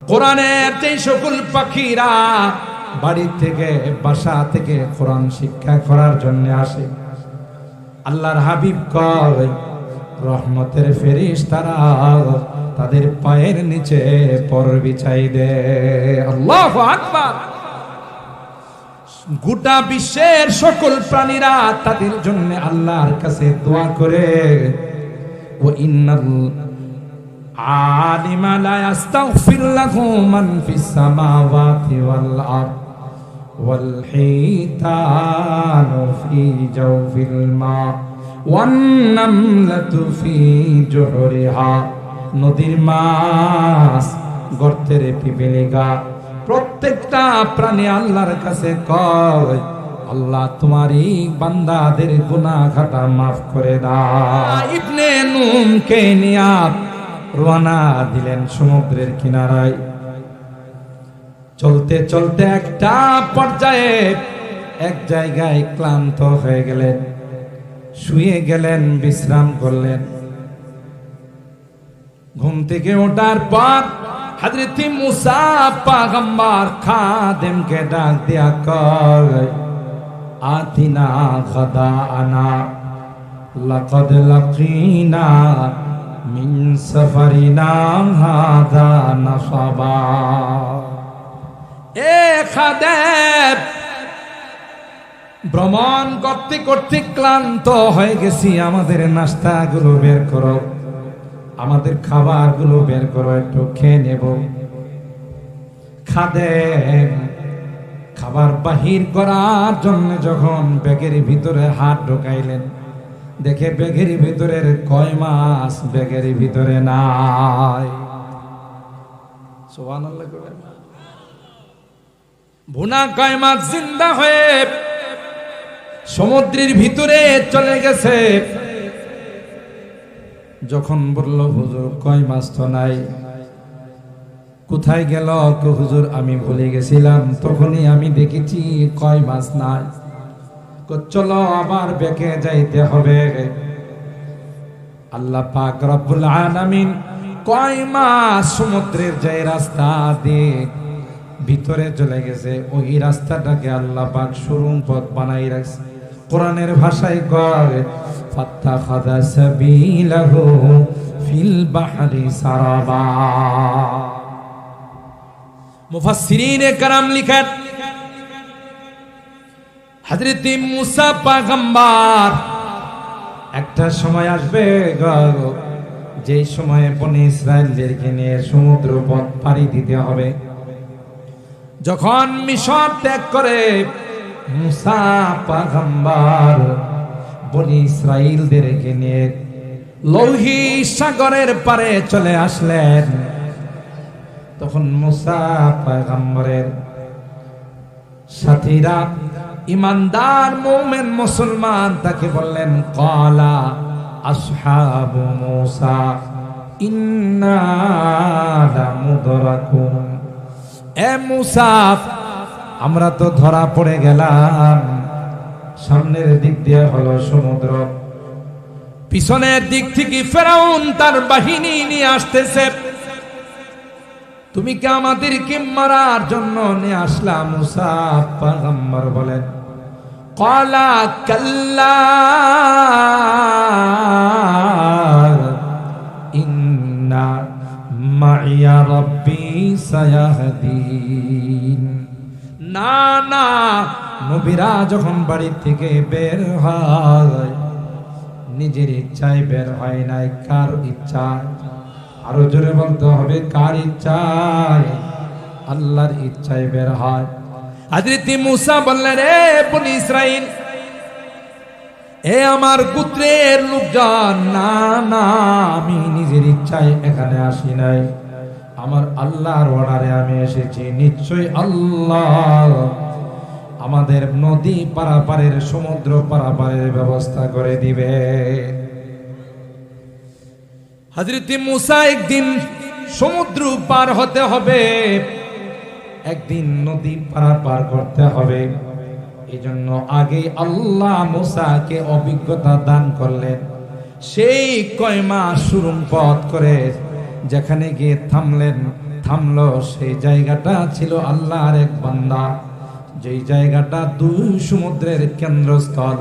কোরআনের যে সকল পাখিরা বাড়ি থেকে বাসা থেকে কোরআন শিক্ষা করার জন্য আসে, আল্লাহর হাবিব কয় রহমতের ফেরেশতারা তাদের পায়ের নিচে পর বিছাই দেয়। আল্লাহু আকবার। গোটা বিশ্বের সকল প্রাণীরা তাদের জন্য আল্লাহর কাছে দোয়া করে। ও ইন্নাল আলিমা লা ইস্তাগফির লাহু মান ফিস সামাওয়াতি ওয়াল আরদ ওয়াল হিতানু ফি জাওফিল মা ওয়ান নামলাতু ফি জুহরিহা। নদীর মাছ, গর্তের পিপিলিকা, প্রত্যেকটা প্রাণী আল্লাহর কাছে কয় আল্লাহ তোমারই বান্দাদের গুনাহ খাতা মাফ করে দাও। ইবনে নুম কে নিয়া রওনা দিলেন সমুদ্রের কিনারায়। চলতে চলতে একটা পর্যায়ে এক জায়গায় ক্লান্ত হয়ে গেলেন, শুয়ে গেলেন, বিশ্রাম করলেন। ঘুম থেকে ওঠার পর হযরত মুসা পয়গম্বর খাদেমকে ডাক দিয়া কয় আতিনা গাদাআনা লাকাদ লাকিনা মিন সফরিনা হাযা নাসাবা। এ খাদেম, ভ্রমণ করতে করতে ক্লান্ত হয়ে গেছি, আমাদের নাস্তাগুলো বের করো, আমাদের খাবারগুলো বের করো, একটু খেয়ে নেব। খাদেম খাবার বাহির করার জন্য যখন ব্যাগের ভিতরে হাত ঢোকাইলেন, দেখে ব্যাগের ভিতরের কয় মাছ ব্যাগের ভিতরে নাই। সুবহানাল্লাহ। ভুনা কয় মাছ জিন্দা হয়ে সমুদ্রের ভিতরে চলে গেছে। যখন বলল হুজুর কয় মাছ তো নাই, কোথায় গেল? হুজুর আমি ভুলে গেছিলাম, তখনই আমি দেখেছি কয় মাছ নাই। চলো আবার বেঁকে যাইতে হবে। আল্লাহ পাক রব্বুল আলামিন কয় মাছ সমুদ্রের যে রাস্তা দিয়ে ভিতরে চলে গেছে, ওই রাস্তাটাকে আল্লাহ পাক সুড়ঙ্গ পথ বানাই রাখছে। কোরআনের ভাষায় কয় ফাত্তাখাযা সাবিলাহু ফিল বাহরি সারাবা। মুফাসসিরিনে কেরাম লিখেন হযরত মুসা পয়গম্বর একটা সময় আসবে যে সময়ে বনি ইসরাইলদেরকে নিয়ে সমুদ্র পথ পাড়ি দিতে হবে। যখন মিশর ত্যাগ করে মুসা পয়গম্বর বনি ইসরাইলদেরকে নিয়ে লৌহিক সাগরের পারে চলে আসলেন, তখন মুসা পয়গম্বরের সাথীরা ইমানদার মুমিন মুসলমান তাকে বললেন ক্বালা আসহাবু মুসা ইন্না লামুদরাকুন। এ মুসা, আমরা তো ধরা পড়ে গেলাম। সামনের দিক দিয়ে হলো সমুদ্র, পিছনের দিক থেকে ফেরাউন তার বাহিনী নিয়ে আসতেছে, তুমি কি আমাদেরকে মারার জন্য নিয়ে আসলা? মুসা পয়গম্বর বলেন ক্বালা কাল্লা ইন্না মাইয়া রাব্বি সায়াহদিন। না না, নবীরা যখন বাড়ি থেকে বের হয় নিজের ইচ্ছায় বের হয় নাই, কার ইচ্ছায়? আরো জোরে বলতে হবে, কার ইচ্ছায়? আল্লাহর ইচ্ছায় বের হয়। হযরত মুসা বললেন রে বনি ইসরাইল, এ আমার গোত্রের লোকজন, না না, আমি নিজের ইচ্ছায় এখানে আসি নাই, আমার আল্লাহর অর্ডারে আমি এসেছি। নিশ্চয়ই আল্লাহ আমাদের নদী পারাপারের, সমুদ্র পারাপারের ব্যবস্থা করে দিবে। হযরত মুসা একদিন সমুদ্র পার হতে হবে, একদিন নদী পারাপার করতে হবে। এই জন্য আগে আল্লাহ মুসাকে অভিজ্ঞতা দান করলেন। সেই কয় মাস সুড়ঙ্গ পথ করে যেখানে গিয়ে থামলেন, থামলো, সেই জায়গাটা ছিল আল্লাহর এক বান্দা, যেই জায়গাটা দুই সমুদ্রের কেন্দ্রস্থল,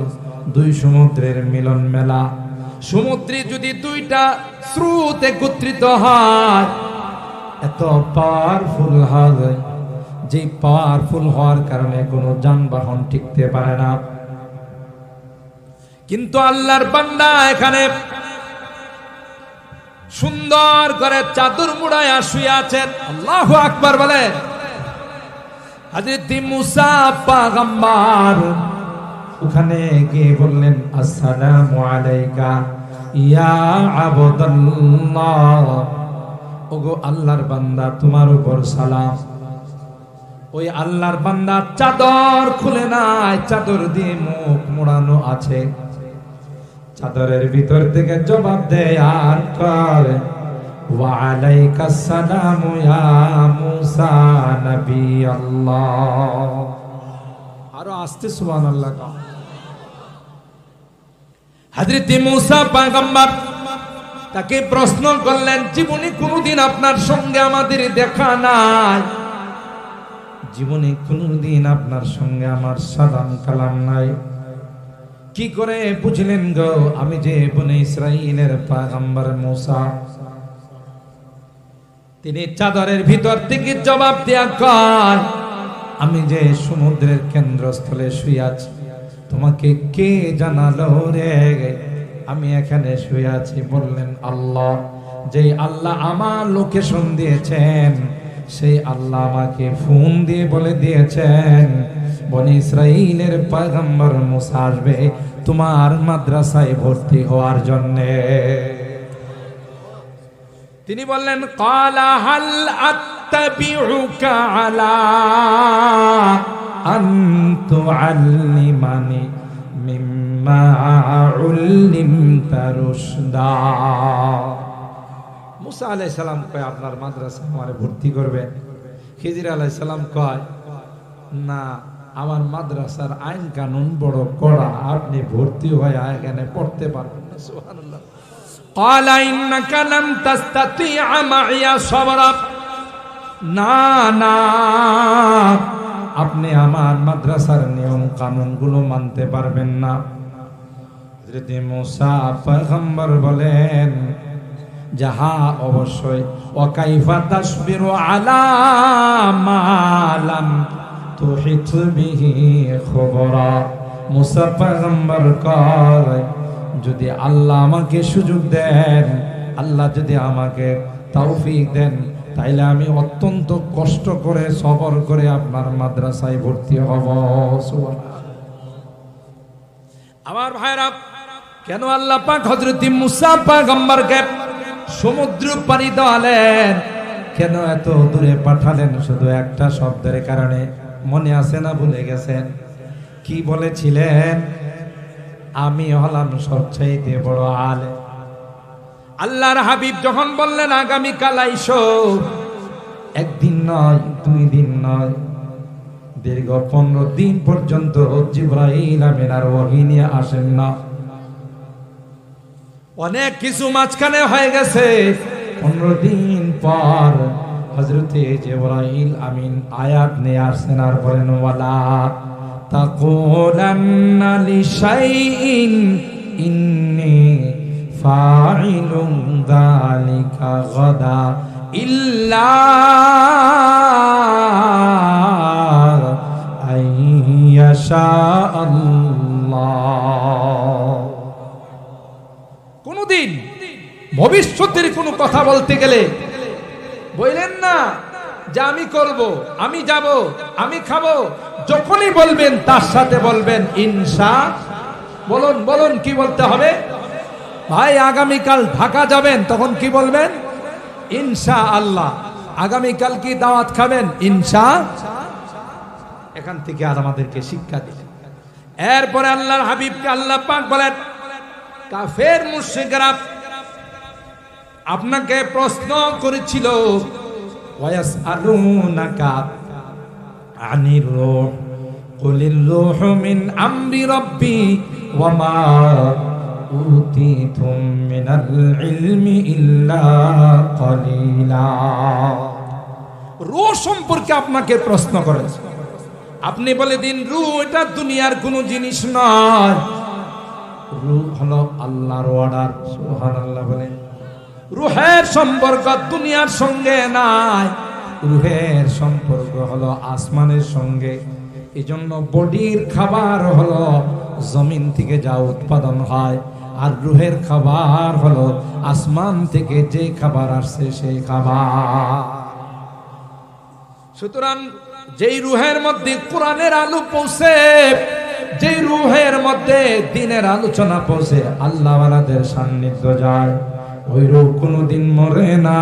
দুই সমুদ্রের মিলন মেলা। সমুদ্রে যদি দুইটা স্রোত একত্রিত হয়, এত পাওয়ারফুল হয়, যে পাওয়ারফুল হওয়ার কারণে কোনো যানবাহন টিকতে পারে না। কিন্তু আল্লাহর বান্দা এখানে সুন্দর করে চাদর মুড়ায়া শুয়ে আছেন। আল্লাহু আকবার বলেন। হযরত মুসা পয়গম্বর ওখানে গিয়ে বললেন, আসসালামু আলাইকা ইয়া আবদুল্লাহ, ওগো আল্লাহর বান্দা তোমার উপর সালাম। ওই আল্লাহর বান্দা চাদর খুলে নাই, চাদর দিয়ে মুখ মোড়ানো আছে। চাদরের ভিতর থেকে জবাব দেয় আর করে, ওয়া আলাইকাস সালামু ইয়া মুসা নবী আল্লাহ। আরো আস্তে সুবহানাল্লাহ। হযরত মুসা পয়গম্বর তাকে প্রশ্ন করলেন, জীবনে কোনদিন আপনার সঙ্গে আমাদের দেখা নাই, জীবনে কোনদিন আপনার সঙ্গে আমার সালাম কালাম নাই, কি করে বুঝলেন গো আমি যে বনি ইসরাইলের পয়গম্বর মুসা? তিনি চাদরের ভিতর থেকে জবাব দেয়া কয়, আমি যে সমুদ্রের কেন্দ্রস্থলে শুয়ে আছি, তোমাকে কে জানালো রে আমি এখানে শুয়ে আছি? বললেন, আল্লাহ। যেই আল্লাহ আমার লোকেশন দিয়েছেন, সেই আল্লাহ আমাকে ফোন দিয়ে বলে দিয়েছেন, বনি ইসরাইলের পয়গম্বর মুসা আসবে তোমার মাদ্রাসায় ভর্তি হওয়ার জন্য। তিনি বললেন, ক্বালা হাল আত্তাবিউকা আলা আন তুআল্লিমানি মিম্মা উল্লিমতা রুশদা। মুসা আলাইহিস সালাম কয়, আপনার মাদ্রাসায় আমারে ভর্তি করবেন? খিজির আলাইহিস সালাম কয়, না, আমার মাদ্রাসার আইন কানুন বড় কড়া, আপনি ভর্তি হয়ে এখানে পড়তে পারবেন না। সুবহানাল্লাহ। ক্বালা ইন্নাকা লাম তাস্তাতিআ মাইয়া সাবরা। না না, আপনি আমার মাদ্রাসার নিয়ম কানুন গুলো মানতে পারবেন না। হযরত মুসা পয়গম্বর বলেন, যাহা অবশ্যই। ওয়া কাইফা তাসবিরু আলা মা লাম তুহিত বিহি খবরা। মুসা পয়গম্বর কয়, যদি আল্লাহ আমাকে সুযোগ দেন, আল্লাহ যদি আমাকে তৌফিক দেন, তাইলে আমি অত্যন্ত কষ্ট করে সবর করে আপনার মাদ্রাসায় ভর্তি হব। আমার ভাইরা, কেন আল্লাহ পাক হযরত মুসা পয়গম্বরকে সমুদ্র পাড়ি দেওয়ালেন, কেন এত দূরে পাঠালেন? শুধু একটা শব্দের কারণে। মনে আছে না ভুলে গেছেন? কি বলেছিলেন? আমি হলাম সবচাইতে বড় আলেম। আল্লাহর হাবিব যখন বললেন আগামীকাল আইসো, একদিন নয়, 2 দিন নয়, দীর্ঘ 15 দিন পর্যন্ত জিবরাইল আমিন আর ওহী নিয়ে আসেন না। অনেক কিছু মাঝখানে হয়ে গেছে। 15 দিন পর হযরতে জিবরাইল আমিন আয়াত নিয়ে আসেন আর বলেন, ওয়ালা তাকুলান্না লিশাইইন ইন্নী ফাইলুন যালিকা গাদা ইল্লা আইয়াশা আল্লাহ। কোনদিন ভবিষ্যতের কোনো কথা বলতে গেলে বললেন না যে আমি করব, আমি যাব, আমি খাবো। যখনই বলবেন তার সাথে বলবেন ইনশা। বলুন বলুন, কি বলতে হবে? ভাই আগামীকাল ঢাকা যাবেন, তখন কি বলবেন? ইনশা আল্লাহ। আগামীকাল কি দাওয়াত খাবেন? ইনশা। এখান থেকে আর আমাদেরকে শিক্ষা দিলেন। এরপরে আল্লাহর হাবিবকে আল্লাহ পাক বলেন, কাফের মুশরিকরা আপনাকে প্রশ্ন করেছিল, ওয়ায়াসআলুনাকা আনির রূহ কুলির রূহু মিন আমরি রাব্বি ওয়া মা উতিতুম মিনাল ইলমি ইল্লা কালিলা। রূহ সম্পর্কে আপনাকে প্রশ্ন করেছে, আপনি বলে দিন রূহ এটা দুনিয়ার কোনো জিনিস নয়, রূহ হলো আল্লাহর অর্ডার। সুবহানাল্লাহ বলেন। রূহের সম্পর্ক দুনিয়ার সঙ্গে নাই, রূহের সম্পর্ক হলো আসমানের সঙ্গে। এজন্য বডির খাবার হলো জমিন থেকে যা উৎপাদন হয়, আর রূহের খাবার হলো আসমান থেকে যে খাবার আসছে সেই খাবার। সুতরাং যেই রূহের মধ্যে কোরআনের আলো পৌঁছে, যেই রূহের মধ্যে দ্বীনের আলোচনা পৌঁছে, আল্লাহওয়ালাদের সান্নিধ্য যায়, ওই রূহ কোনোদিন মরে না,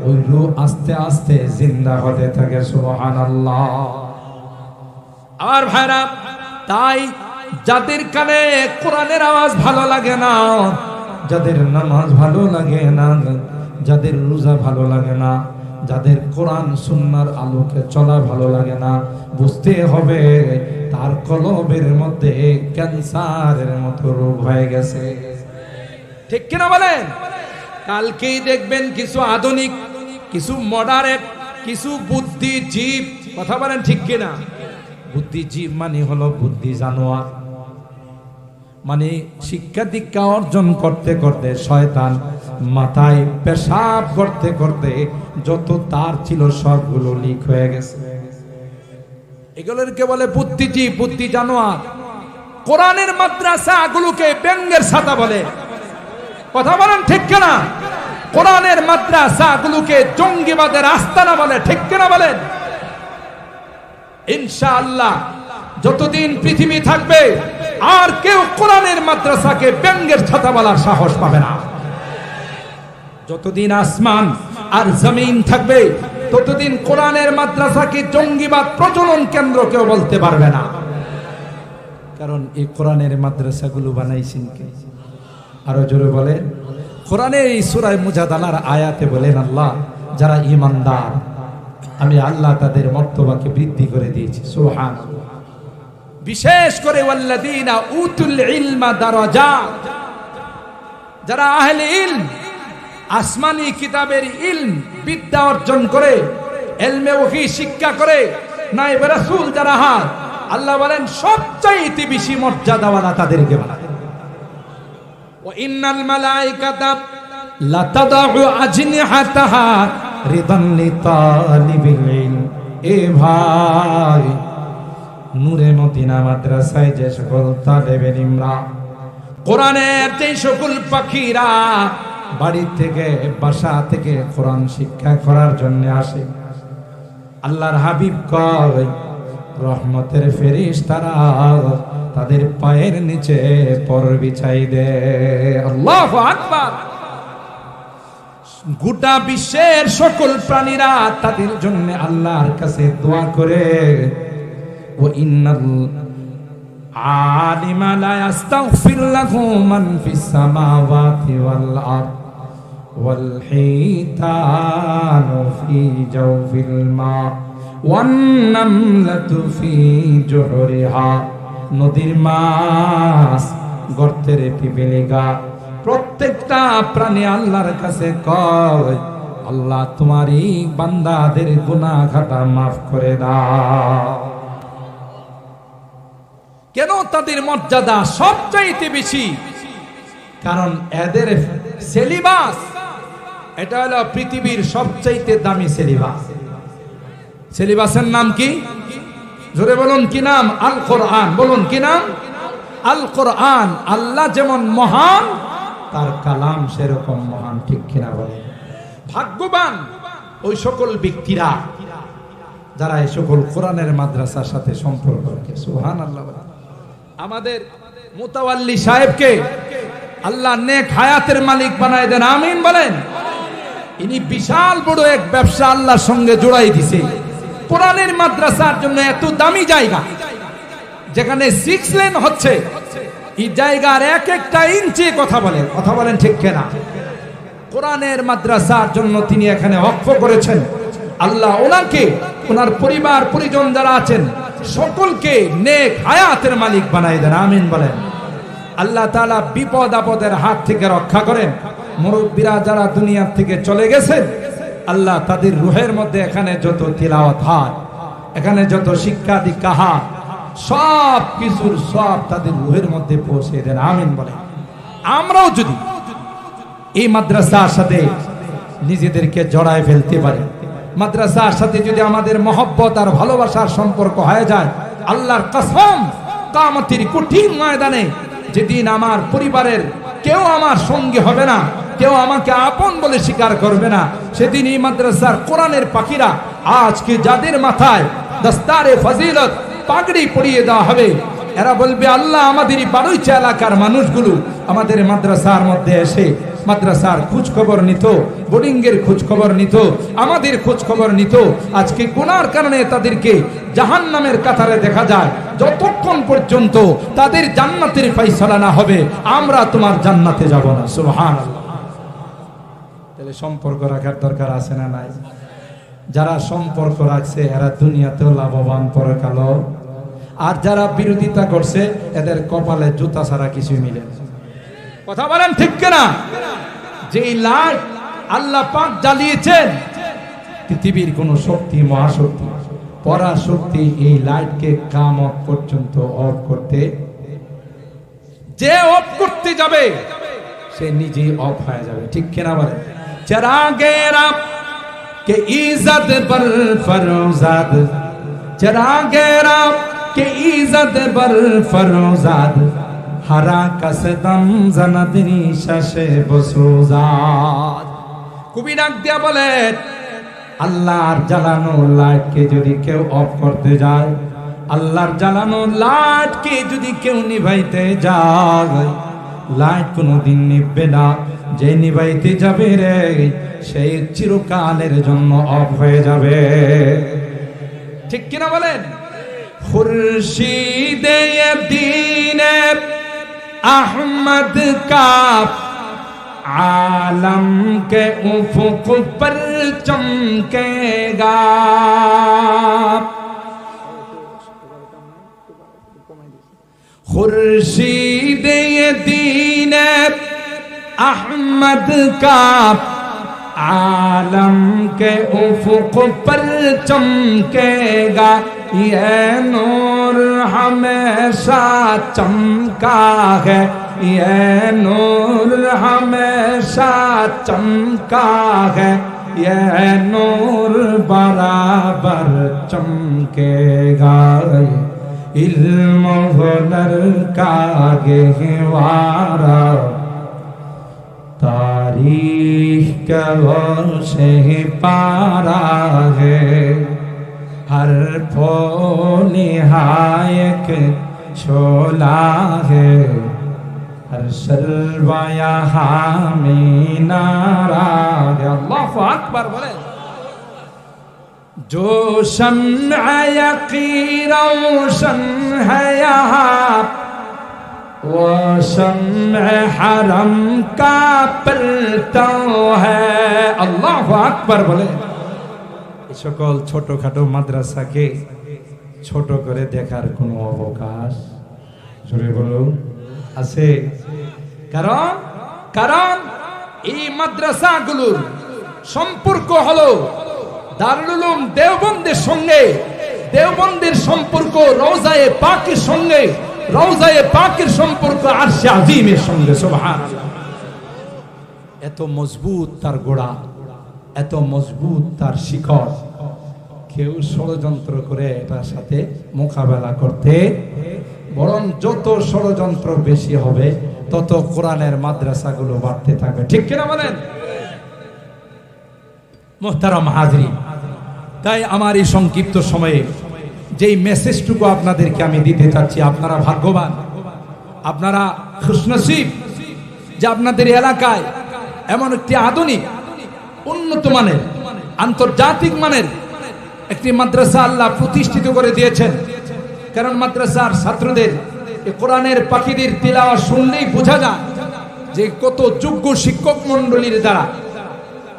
ওই রূহ আস্তে আস্তে জিন্দা হতে থাকে। সুবহানাল্লাহ। আমার ভাইরা, তাই যাদের কানে কোরআনের আওয়াজ ভালো লাগে না, যাদের নামাজ ভালো লাগে না, যাদের রোজা ভালো লাগে না, যাদের কোরআন সুন্নাহর আলোকে চলা ভালো লাগে না, বুঝতে হবে তার কলবের মধ্যে ক্যান্সারের মতো রোগ হয়ে গেছে। ঠিক কিনা বলেন? কালকেই দেখবেন কিছু আধুনিক, কিছু মডারেট, কিছু বুদ্ধিজীব, কথা বলেন ঠিক কিনা? বুদ্ধিজীব মানে হলো বুদ্ধি জানোয়ার, মানে শিক্ষা দীক্ষা অর্জন করতে করতে শয়তান মাথায় পেশাব করতে করতে যত তার ছিল সবগুলো লিক হয়ে গেছে। এগুলোকে বলে বুদ্ধিজীব, বুদ্ধি জানোয়ার। কোরআনের মাদ্রাসা গুলোকে ব্যঙ্গের ছাতা বলে, কথা বলেন ঠিক কিনা? কোরআনের মাদ্রাসা গুলোকে জঙ্গিবাদের আস্তানা বলে, ঠিক কিনা বলেন? ইনশাআল্লাহ যতদিন পৃথিবী থাকবে আর কেউ কোরআনের মাদ্রাসাকে ব্যঙ্গের ছাতা বলার সাহস পাবে না। যতদিন আসমান আর জমিন থাকবে ততদিন কোরআনের মাদ্রাসাকে জঙ্গিবাদ প্রজনন কেন্দ্র কেউ বলতে পারবে না। কারণ এই কোরআনের মাদ্রাসাগুলো বানাইছেন কে? আরো জোরে বলেন। কোরআনের এই সূরা মুজাদালার আয়াতে বলেন আল্লাহ, যারা ঈমানদার আমি আল্লাহ তাদের মর্তবাকে বৃদ্ধি করে দিয়েছি। সুবহানাল্লাহ। বিশেষ করে ওয়াল্লাযীনা উতুল ইলমা দারাজাত, যারা আহলে ইলম, আসমানি কিতাবের ইলম বিদ্যা অর্জন করে, ইলমে ওহী শিক্ষা করে, নায়েবে রাসূল যারা হয়, আল্লাহ বলেন সবচাইতে বেশি মর্যাদাওয়ালা তাদেরকে বলা। ওয়া ইন্নাল মালায়েকাতা লাতাদউ আজনিহাতাহা রিদান লিতালিবিল ইলম। এ ভাই, নূরে মদিনা মাদ্রাসায় যে সকল তালেবে ইলমরা, কোরআনের যে সকল পাখিরা বাড়ি থেকে বাসা থেকে কোরআন শিক্ষা করার জন্য আসে, আল্লাহর হাবিব কয় রহমতের ফেরেশতারা তাদের পায়ের নিচে পর বিছাই দেয়। আল্লাহু আকবার। গোটা বিশ্বের সকল প্রাণীরা তাদের জন্য আল্লাহর কাছে দোয়া করে। ও ইন্নাল আলিমা লা ইস্তাগফির লাহু মান ফিস সামাওয়াতি ওয়াল আরদ ওয়াল হিতানু ফি জাওফিল মা ওয়ান নামলাতু ফি জুহরিহা। নদীর মাছ, গর্তের পিপিলিকা, প্রত্যেকটা প্রাণী আল্লাহর কাছে কয় আল্লাহ তোমারই বান্দাদের গুনাহ খাতা মাফ করে দাও। কেন তাদের মর্যাদা সবচাইতে বেশি? কারণ এদের সিলেবাস, এটা হলো পৃথিবীর সবচাইতে দামি সিলেবাস। সিলেবাসের নাম কি? জোরে বলুন কি নাম? আল কোরআন। বলুন কি নাম? আল কোরআন। আল্লাহ যেমন মহান, তার কালাম সেরকম মহান, ঠিক কিনা বলেন? ভাগ্যবান ওই সকল ব্যক্তিরা যারা এই সকল কোরআনের মাদ্রাসার সাথে সম্পর্ক রাখে। সুবহানাল্লাহ। আমাদের মুতাওয়াল্লি সাহেবকে আল্লাহ নেক হায়াতের মালিক বানায় দেন, আমিন বলেন। ইনি বিশাল বড় এক ব্যবসা আল্লাহর সঙ্গে জোড়াই দিছে। কোরআনের মাদ্রাসার জন্য এত দামি জায়গা, যেখানে 6 লেন হচ্ছে, এই জায়গার এক একটা ইঞ্চি কথা বলেন ঠিক কিনা? কোরআনের মাদ্রাসার জন্য তিনি এখানে ওয়াকফ করেছেন। আল্লাহ ওনাকে, ওনার পরিবার পরিজন যারা আছেন সকলকে নেক হায়াতের মালিক বানাই দেন, আমিন বলেন। আল্লাহ তাআলা বিপদ আপদের হাত থেকে রক্ষা করেন। মুরব্বীরা যারা দুনিয়া থেকে চলে গেছেন আল্লাহ তাদের রুহের মধ্যে এখানে যত তিলাওয়াত হয়, এখানে যত শিক্ষা দীক্ষা হয়, সব কিছুর সব তাদের রুহের মধ্যে পৌঁছে দেন, আমিন বলে। আমরাও যদি এই মাদ্রাসার সাথে নিজেদেরকে জড়ায় ফেলতে পারি, মাদ্রাসার সাথে যদি আমাদের মহব্বত আর ভালোবাসার সম্পর্ক হয়ে যায়, আল্লাহর কসম কিয়ামতের কঠিন ময়দানে যেদিন আমার পরিবারের কেউ আমার সঙ্গী হবে না, কেউ আমাকে আপন বলে স্বীকার করবে না, সেদিন এই মাদ্রাসার কোরআনের পাখিরা আজকে যাদের মাথায় দস্তারে ফজিলত পাগড়ি পরিয়ে দেওয়া হবে, এরা বলবে আল্লাহ আমাদের এই বারুইচা এলাকার মানুষগুলো আমাদের মাদ্রাসার মধ্যে এসে মাদ্রাসার খোঁজ খবর নিত, বোর্ডিং এর খোঁজ খবর নিত, আমাদের খোঁজ খবর নিত। আজকে গুনার কারণে তাদেরকে জাহান্নামের কাতারে দেখা যায়। যতক্ষণ পর্যন্ত তাদের জান্নাতের ফয়সালা না হবে, আমরা তোমার জান্নাতে যাব না। সুবহানাল্লাহ। তাহলে সম্পর্ক রাখার দরকার আছে না নাই? যারা সম্পর্ক রাখছে এরা দুনিয়াতেও লাভবান, পরকালেও। আর যারা বিরোধিতা করছে এদের কপালে জুতা ছাড়া কিছুই মিলে না। কথা বলেন ঠিক কিনা? যে লাইট আল্লাহ পাক জ্বালিয়েছেন, পৃথিবীর কোন শক্তি, মহাশক্তি, পরাশক্তি এই লাইটকে কিয়ামত পর্যন্ত অফ করতে, যে অফ করতে যাবে সে নিজেই অফ হয়ে যাবে। ঠিক কিনা বলেন? চিরাগে রাব কে ইজ্জত বর ফরজাদ, চিরাগে রাব কে ইজ্জত বর ফরজাদ, হারা কাসদম জানাদিনী শাসে বসুজাদ। কবি ডাক দিয়া বলেন, আল্লাহর জ্বালানো লাইটকে যদি কেউ অফ করতে যায়, আল্লাহর জ্বালানো লাইটকে যদি কেউ নিভাইতে যায়, লাইট কোনোদিন নিভবে না। যে নিভাইতে যাবে রে, সেই চিরকালের জন্য অফ হয়ে যাবে। ঠিক কিনা বলেন? খুরশিদে দ্বীনে अहमद का आलम के उफुक पर चमकेगा। खुर्शीद दीन अहमद का आलम के उफुक पर चमकेगा। ये नूर हमेशा चमका है, ये नूर हमेशा चमका है, ये नूर बराबर चमकेगा। इल्म हुनर का गहवारा तारीख का से पारा है। हर फो निहायक शोला है, हर शर्वाया हामी नारा है। अल्लाहु अकबर बोले। जो शम्अ यक़ीन रोशन है यहाँ, वो शम्अ हरम का पलटो है। अल्लाहु अकबर बोले। সকল ছোটখাটো মাদ্রাসাকে ছোট করে দেখার কোনো অবকাশ জোরে বলুন আছে? কারণ এই মাদ্রাসাগুলোর সম্পর্ক হলো দারুল উলুম দেওবন্দের সঙ্গে, দেওবন্দের সম্পর্ক রওজায়ে পাকের সঙ্গে, রওজায়ে পাকের সম্পর্ক আরশে আজিমের সঙ্গে। সুবহানাল্লাহ। এত মজবুত তার গোড়া, এত মজবুত তার শিকড়, কেউ ষড়যন্ত্র করে এটার সাথে মোকাবেলা করতে, বরং যত ষড়যন্ত্র বেশি হবে তত কোরআনের মাদ্রাসাগুলো বাড়তে থাকবে। ঠিক কিনা বলেন? মুহতারাম হাজরিন, তাই আমার এই সংক্ষিপ্ত সময়ে যেই মেসেজটুকু আপনাদেরকে আমি দিতে চাচ্ছি, আপনারা ভাগ্যবান, আপনারা খুশনসিব যে আপনাদের এলাকায় এমন একটি আধুনিক, উন্নত মানের, আন্তর্জাতিক মানের একটি মাদ্রাসা আল্লাহ প্রতিষ্ঠিত করে দিয়েছেন। কারণ মাদ্রাসার ছাত্রদের কোরআনের পাখিদের তিলাওয়াত শুনলেই বোঝা যায় যে কত যোগ্য শিক্ষক মণ্ডলীর দ্বারা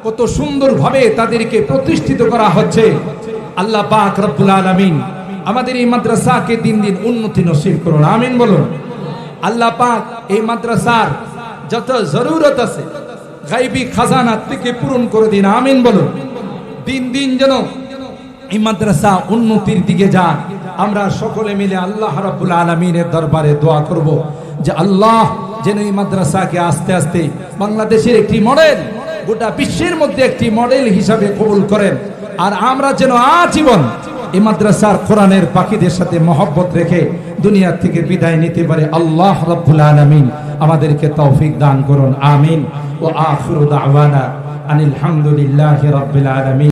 কত সুন্দরভাবে তাদেরকে প্রতিষ্ঠিত করা হচ্ছে। আল্লাহ পাক রব্বুল আলামিন আমাদের এই মাদ্রাসাকে দিন দিন উন্নতি নসিব করুন, আমিন বলুন। আল্লাহ পাক এই মাদ্রাসার যত জরুরত আছে গায়বী খাজানা থেকে পূরণ করে দিন, আমিন বলুন। দিন দিন যেন এই মাদ্রাসা উন্নতির দিকে যায়। আমরা সকলে মিলে আল্লাহ রাব্বুল আলামিনের দরবারে দোয়া করব যে আল্লাহ যেন এই মাদ্রাসাকে আস্তে আস্তে বাংলাদেশের একটি মডেল, গোটা বিশ্বের মধ্যে একটি মডেল হিসাবে কবুল করেন। আর আমরা যেন আজীবন এই মাদ্রাসার কোরআনের পাখিদের সাথে মহব্বত রেখে দুনিয়া থেকে বিদায় নিতে পারে। আল্লাহ রাব্বুল আলামিন আমাদেরকে তৌফিক দান করুন, আমিন। ওয়া আখিরু দাওয়ানা আনিল হামদুলিল্লাহি রাব্বিল আলামিন।